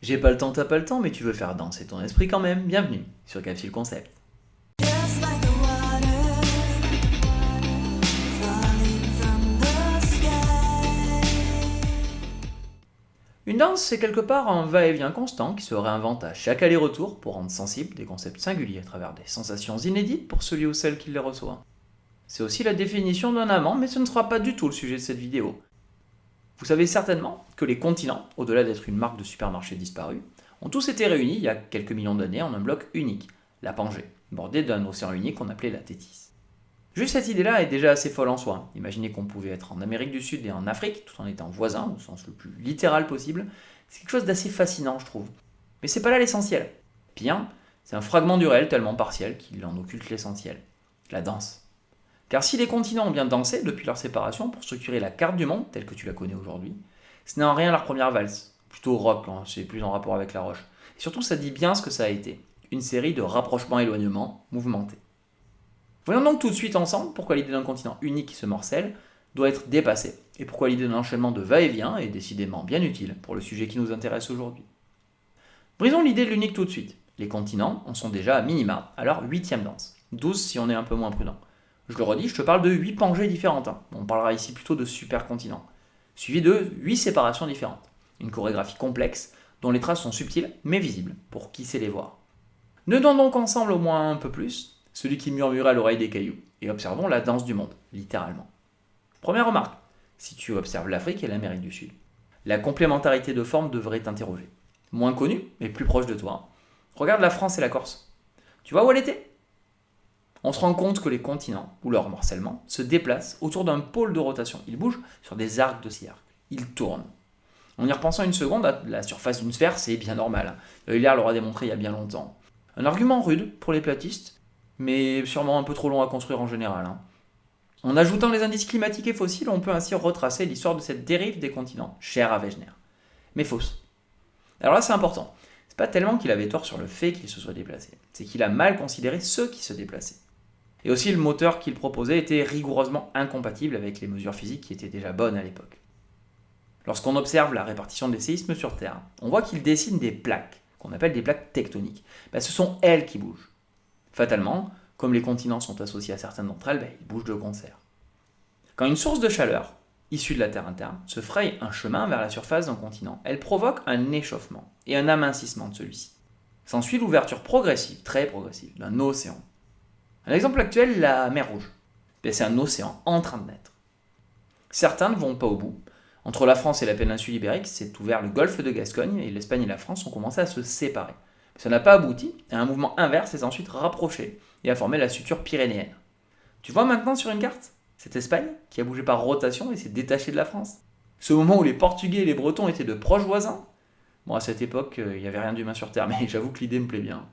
J'ai pas le temps, t'as pas le temps, mais tu veux faire danser ton esprit quand même. Bienvenue sur Capsule Concept. Just like the water falling from the sky. Une danse, c'est quelque part un va-et-vient constant qui se réinvente à chaque aller-retour pour rendre sensibles des concepts singuliers à travers des sensations inédites pour celui ou celle qui les reçoit. C'est aussi la définition d'un amant, mais ce ne sera pas du tout le sujet de cette vidéo. Vous savez certainement que les continents, au-delà d'être une marque de supermarché disparue, ont tous été réunis il y a quelques millions d'années en un bloc unique, la Pangée, bordée d'un océan unique qu'on appelait la Thétis. Juste cette idée-là est déjà assez folle en soi. Imaginez qu'on pouvait être en Amérique du Sud et en Afrique, tout en étant voisins, au sens le plus littéral possible. C'est quelque chose d'assez fascinant, je trouve. Mais c'est pas là l'essentiel. Bien, c'est un fragment du réel tellement partiel qu'il en occulte l'essentiel. La danse. Car si les continents ont bien dansé depuis leur séparation pour structurer la carte du monde telle que tu la connais aujourd'hui, ce n'est en rien leur première valse. Plutôt rock, c'est plus en rapport avec la roche. Et surtout, ça dit bien ce que ça a été. Une série de rapprochements-éloignements mouvementés. Voyons donc tout de suite ensemble pourquoi l'idée d'un continent unique qui se morcelle doit être dépassée, et pourquoi l'idée d'un enchaînement de va-et-vient est décidément bien utile pour le sujet qui nous intéresse aujourd'hui. Brisons l'idée de l'unique tout de suite. Les continents en sont déjà à minima à leur 8e danse, 12 si on est un peu moins prudent. Je le redis, je te parle de 8 pangées différentes. On parlera ici plutôt de supercontinents, suivi de 8 séparations différentes. Une chorégraphie complexe, dont les traces sont subtiles mais visibles, pour qui sait les voir. Notons donc ensemble au moins un peu plus, celui qui murmure à l'oreille des cailloux, et observons la danse du monde, littéralement. Première remarque, si tu observes l'Afrique et l'Amérique du Sud, la complémentarité de forme devrait t'interroger. Moins connue, mais plus proche de toi. Regarde la France et la Corse. Tu vois où elle était ? On se rend compte que les continents, ou leur morcellement, se déplacent autour d'un pôle de rotation. Ils bougent sur des arcs de cercle. Ils tournent. En y repensant une seconde, à la surface d'une sphère, c'est bien normal. Euler l'aura démontré il y a bien longtemps. Un argument rude pour les platistes, mais sûrement un peu trop long à construire en général. En ajoutant les indices climatiques et fossiles, on peut ainsi retracer l'histoire de cette dérive des continents, chère à Wegener. Mais fausse. Alors là, c'est important. C'est pas tellement qu'il avait tort sur le fait qu'il se soit déplacé, c'est qu'il a mal considéré ceux qui se déplaçaient. Et aussi, le moteur qu'il proposait était rigoureusement incompatible avec les mesures physiques qui étaient déjà bonnes à l'époque. Lorsqu'on observe la répartition des séismes sur Terre, on voit qu'il dessine des plaques, qu'on appelle des plaques tectoniques. Ce sont elles qui bougent. Fatalement, comme les continents sont associés à certaines d'entre elles, ils bougent de concert. Quand une source de chaleur, issue de la Terre interne, se fraye un chemin vers la surface d'un continent, elle provoque un échauffement et un amincissement de celui-ci. S'ensuit l'ouverture progressive, très progressive, d'un océan. Un exemple actuel, la mer Rouge. C'est un océan en train de naître. Certains ne vont pas au bout. Entre la France et la péninsule ibérique, s'est ouvert le golfe de Gascogne et l'Espagne et la France ont commencé à se séparer. Ça n'a pas abouti, et un mouvement inverse s'est ensuite rapproché et a formé la suture pyrénéenne. Tu vois maintenant sur une carte cette Espagne qui a bougé par rotation et s'est détachée de la France. Ce moment où les Portugais et les Bretons étaient de proches voisins. Bon, à cette époque, il n'y avait rien d'humain sur Terre, mais j'avoue que l'idée me plaît bien.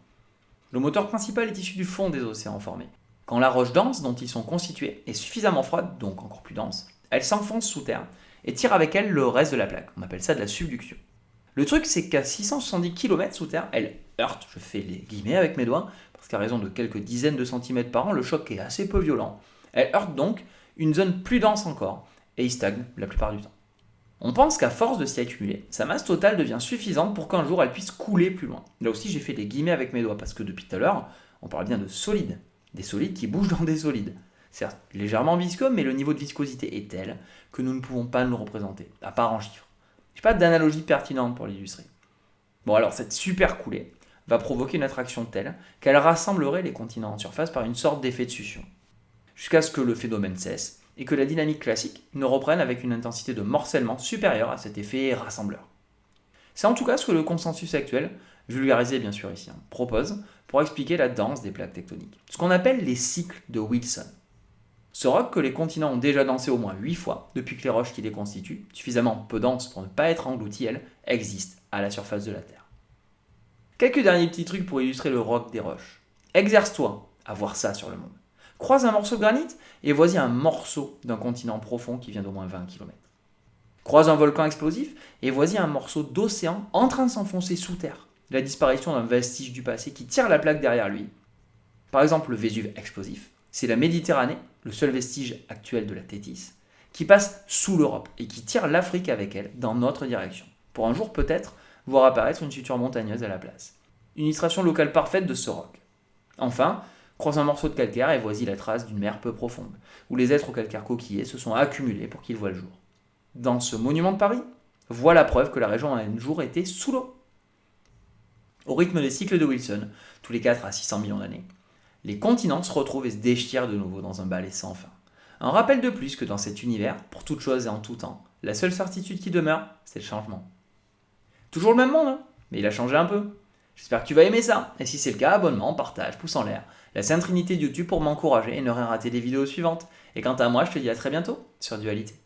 Le moteur principal est issu du fond des océans formés. Quand la roche dense dont ils sont constitués est suffisamment froide, donc encore plus dense, elle s'enfonce sous terre et tire avec elle le reste de la plaque. On appelle ça de la subduction. Le truc, c'est qu'à 670 km sous terre, elle heurte, je fais les guillemets avec mes doigts, parce qu'à raison de quelques dizaines de centimètres par an, le choc est assez peu violent. Elle heurte donc une zone plus dense encore, et il stagne la plupart du temps. On pense qu'à force de s'y accumuler, sa masse totale devient suffisante pour qu'un jour elle puisse couler plus loin. Là aussi, j'ai fait des guillemets avec mes doigts, parce que depuis tout à l'heure, on parle bien de solides. Des solides qui bougent dans des solides. Certes, légèrement visqueux, mais le niveau de viscosité est tel que nous ne pouvons pas nous le représenter, à part en chiffres. Je n'ai pas d'analogie pertinente pour l'illustrer. Bon alors, cette super coulée va provoquer une attraction telle qu'elle rassemblerait les continents en surface par une sorte d'effet de succion. Jusqu'à ce que le phénomène cesse et que la dynamique classique ne reprenne avec une intensité de morcellement supérieure à cet effet rassembleur. C'est en tout cas ce que le consensus actuel, vulgarisé bien sûr ici, propose pour expliquer la danse des plaques tectoniques. Ce qu'on appelle les cycles de Wilson. Ce roc que les continents ont déjà dansé au moins 8 fois depuis que les roches qui les constituent, suffisamment peu denses pour ne pas être englouties, elles, existent à la surface de la Terre. Quelques derniers petits trucs pour illustrer le roc des roches. Exerce-toi à voir ça sur le monde. Croise un morceau de granit et vois-y un morceau d'un continent profond qui vient d'au moins 20 km. Croise un volcan explosif et vois-y un morceau d'océan en train de s'enfoncer sous terre. La disparition d'un vestige du passé qui tire la plaque derrière lui. Par exemple, le Vésuve explosif, c'est la Méditerranée, le seul vestige actuel de la Thétis, qui passe sous l'Europe et qui tire l'Afrique avec elle dans notre direction. Pour un jour peut-être voir apparaître une future montagneuse à la place. Une illustration locale parfaite de ce roc. Enfin, croise un morceau de calcaire et voici la trace d'une mer peu profonde, où les êtres au calcaire coquillé se sont accumulés pour qu'il voie le jour. Dans ce monument de Paris, voilà preuve que la région a un jour été sous l'eau. Au rythme des cycles de Wilson, tous les 4 à 600 millions d'années, les continents se retrouvent et se déchirent de nouveau dans un balai sans fin. Un rappel de plus que dans cet univers, pour toute chose et en tout temps, la seule certitude qui demeure, c'est le changement. Toujours le même monde, hein, mais il a changé un peu. J'espère que tu vas aimer ça, et si c'est le cas, abonnement, partage, pouce en l'air, la Sainte Trinité de YouTube pour m'encourager et ne rien rater des vidéos suivantes. Et quant à moi, je te dis à très bientôt sur Dualité.